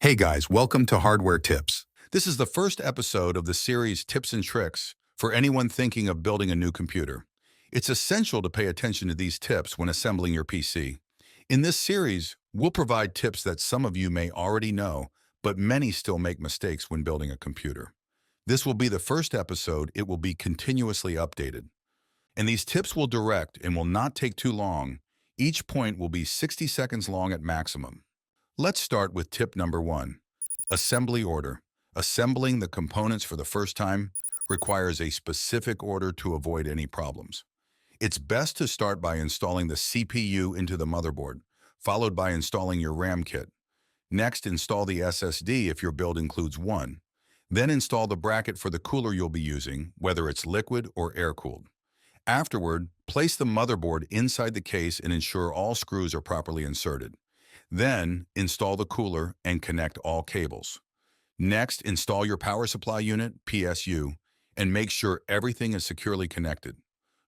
Hey guys, welcome to Hardware Tips. This is the first episode of the series Tips and Tricks for anyone thinking of building a new computer. It's essential to pay attention to these tips when assembling your PC. In this series, we'll provide tips that some of you may already know, but many still make mistakes when building a computer. This will be the first episode. It will be continuously updated. And these tips will direct and will not take too long. Each point will be 60 seconds long at maximum. Let's start with tip number 1. Assembly order. Assembling the components for the first time requires a specific order to avoid any problems. It's best to start by installing the CPU into the motherboard, followed by installing your RAM kit. Next, install the SSD if your build includes one. Then install the bracket for the cooler you'll be using, whether it's liquid or air-cooled. Afterward, place the motherboard inside the case and ensure all screws are properly inserted. Then, install the cooler and connect all cables. Next, install your power supply unit, PSU, and make sure everything is securely connected.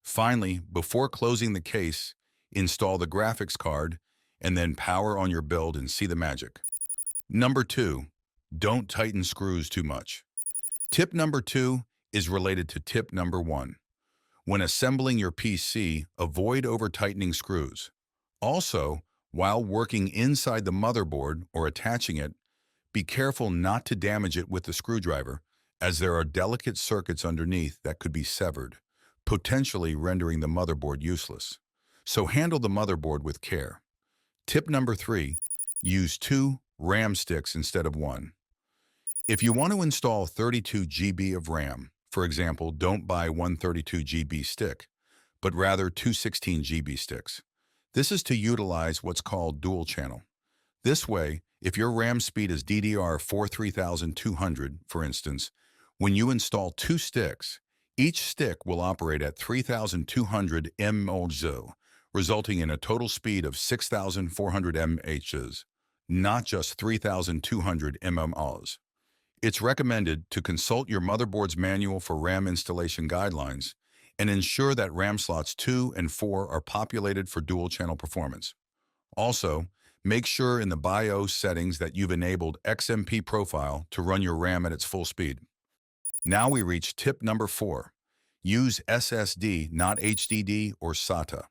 Finally, before closing the case, install the graphics card and then power on your build and see the magic. Number 2, don't tighten screws too much. Tip number 2 is related to tip number 1. When assembling your PC, avoid over-tightening screws. Also, while working inside the motherboard or attaching it, be careful not to damage it with the screwdriver, as there are delicate circuits underneath that could be severed, potentially rendering the motherboard useless. So handle the motherboard with care. Tip number 3, use 2 RAM sticks instead of 1. If you want to install 32 GB of RAM, for example, don't buy one 32 GB stick, but rather two 16 GB sticks. This is to utilize what's called dual channel. This way, if your RAM speed is DDR4 3200, for instance, when you install 2 sticks, each stick will operate at 3200 mHz, resulting in a total speed of 6400 mHz, not just 3200 mmHz. It's recommended to consult your motherboard's manual for RAM installation guidelines and ensure that RAM slots 2 and 4 are populated for dual-channel performance. Also, make sure in the BIOS settings that you've enabled XMP profile to run your RAM at its full speed. Now we reach tip number 4. Use SSD, not HDD or SATA.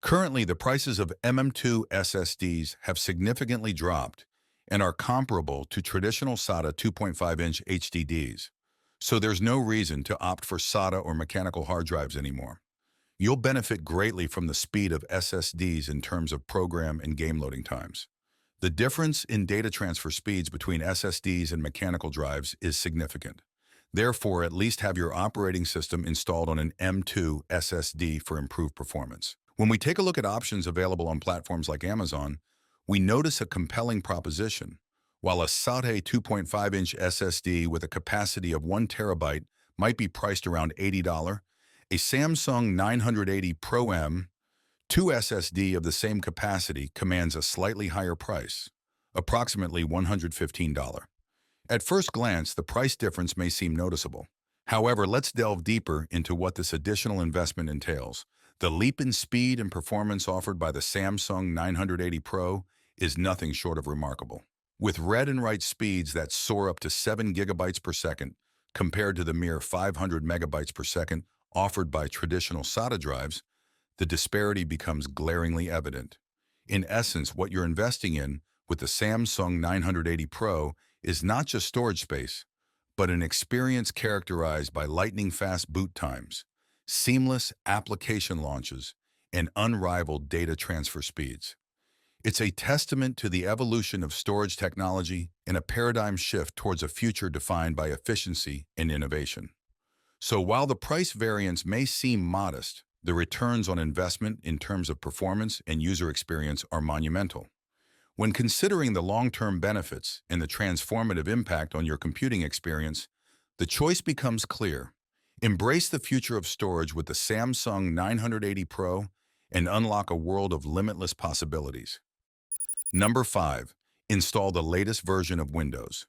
Currently, the prices of M.2 SSDs have significantly dropped and are comparable to traditional SATA 2.5-inch HDDs. So there's no reason to opt for SATA or mechanical hard drives anymore. You'll benefit greatly from the speed of SSDs in terms of program and game loading times. The difference in data transfer speeds between SSDs and mechanical drives is significant. Therefore, at least have your operating system installed on an M.2 SSD for improved performance. When we take a look at options available on platforms like Amazon, we notice a compelling proposition. While a SATA 2.5-inch SSD with a capacity of 1 terabyte might be priced around $80, a Samsung 980 Pro M2 SSD of the same capacity commands a slightly higher price, approximately $115. At first glance, the price difference may seem noticeable. However, let's delve deeper into what this additional investment entails. The leap in speed and performance offered by the Samsung 980 Pro is nothing short of remarkable. With read and write speeds that soar up to 7 gigabytes per second compared to the mere 500 megabytes per second offered by traditional SATA drives, the disparity becomes glaringly evident. In essence, what you're investing in with the Samsung 980 Pro is not just storage space, but an experience characterized by lightning-fast boot times, seamless application launches, and unrivaled data transfer speeds. It's a testament to the evolution of storage technology and a paradigm shift towards a future defined by efficiency and innovation. So while the price variance may seem modest, the returns on investment in terms of performance and user experience are monumental. When considering the long-term benefits and the transformative impact on your computing experience, the choice becomes clear. Embrace the future of storage with the Samsung 980 Pro and unlock a world of limitless possibilities. Number 5. Install the latest version of Windows.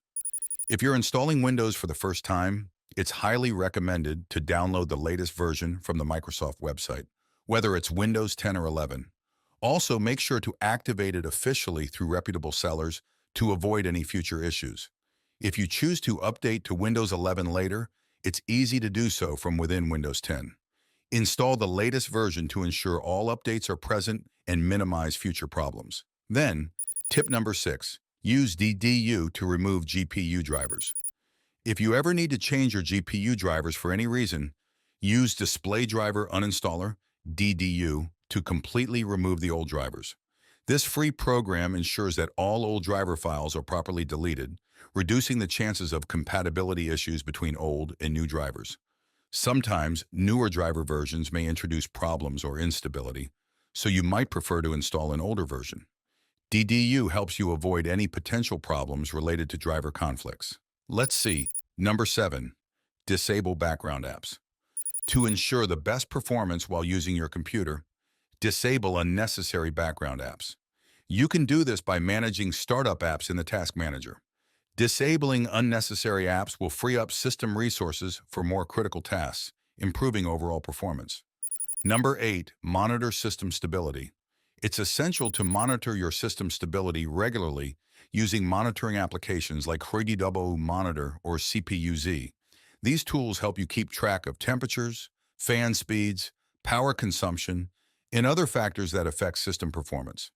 If you're installing Windows for the first time, it's highly recommended to download the latest version from the Microsoft website, whether it's Windows 10 or 11. Also, make sure to activate it officially through reputable sellers to avoid any future issues. If you choose to update to Windows 11 later, it's easy to do so from within Windows 10. Install the latest version to ensure all updates are present and minimize future problems. Then, tip number 6, use DDU to remove GPU drivers. If you ever need to change your GPU drivers for any reason, use Display Driver Uninstaller, DDU, to completely remove the old drivers. This free program ensures that all old driver files are properly deleted, reducing the chances of compatibility issues between old and new drivers. Sometimes, newer driver versions may introduce problems or instability, so you might prefer to install an older version. DDU helps you avoid any potential problems related to driver conflicts. Let's see. Number 7. Disable background apps. To ensure the best performance while using your computer, disable unnecessary background apps. You can do this by managing startup apps in the Task Manager. Disabling unnecessary apps will free up system resources for more critical tasks, improving overall performance. Number 8. Monitor system stability. It's essential to monitor your system stability regularly using monitoring applications like HDDs Monitor or CPU-Z. These tools help you keep track of temperatures, fan speeds, power consumption, and other factors that affect system performance.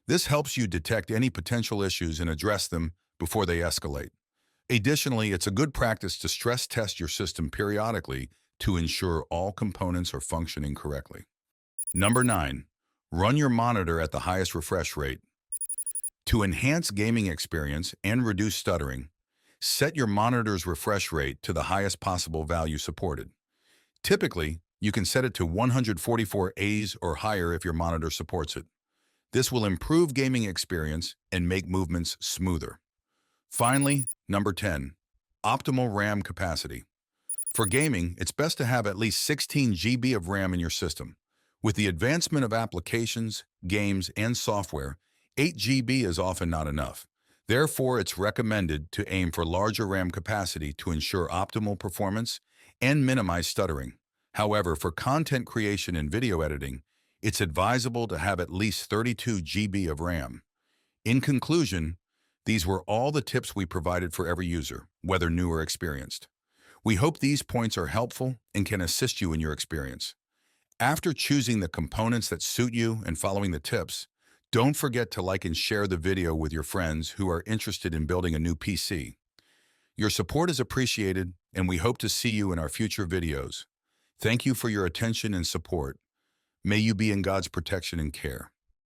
This helps you detect any potential issues and address them before they escalate. Additionally, it's a good practice to stress test your system periodically to ensure all components are functioning correctly. Number 9. Run your monitor at the highest refresh rate. To enhance gaming experience and reduce stuttering, set your monitor's refresh rate to the highest possible value supported. Typically, you can set it to 144 Hz or higher if your monitor supports it. This will improve gaming experience and make movements smoother. Finally, number 10. Optimal RAM capacity. For gaming, it's best to have at least 16 GB of RAM in your system. With the advancement of applications, games, and software, 8 GB is often not enough. Therefore, it's recommended to aim for larger RAM capacity to ensure optimal performance and minimize stuttering. However, for content creation and video editing, it's advisable to have at least 32 GB of RAM. In conclusion, these were all the tips we provided for every user, whether new or experienced. We hope these points are helpful and can assist you in your experience. After choosing the components that suit you and following the tips, don't forget to like and share the video with your friends who are interested in building a new PC. Your support is appreciated, and we hope to see you in our future videos. Thank you for your attention and support. May you be in God's protection and care.